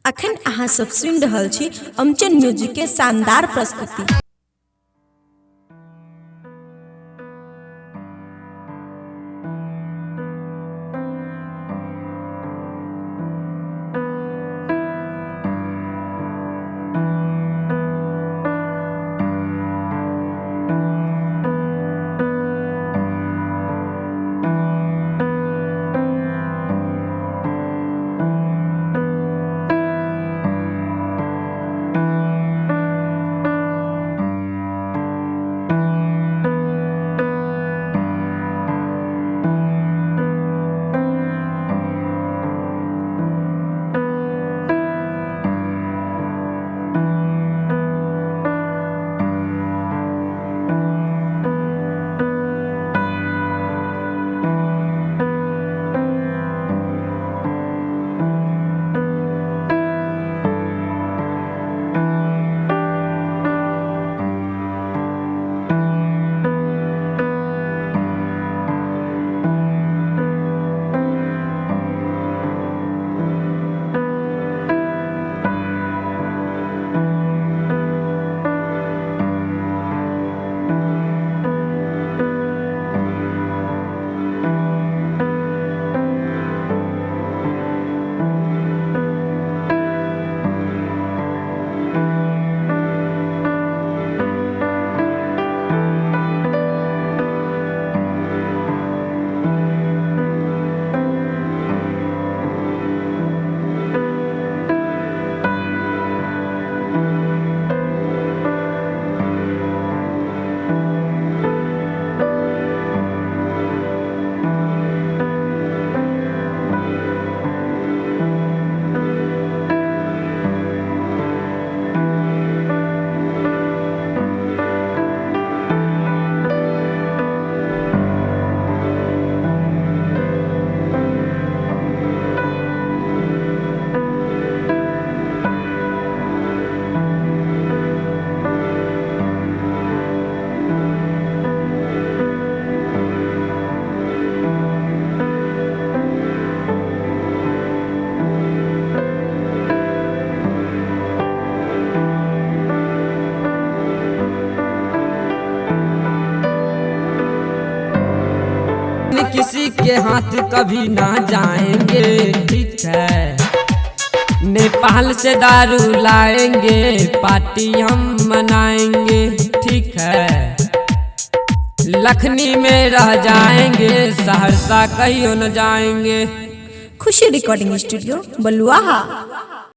अखन अहाँ सब सुनि रहल छी अमचन म्यूजिक के शानदार प्रस्तुति। किसी के हाथ कभी ना जाएंगे, ठीक है। नेपाल से दारू लाएंगे, पार्टी हम मनाएंगे, ठीक है। लखनी में रह जाएंगे, सहरसा कहीं न जाएंगे। खुशी रिकॉर्डिंग स्टूडियो बलुआहा।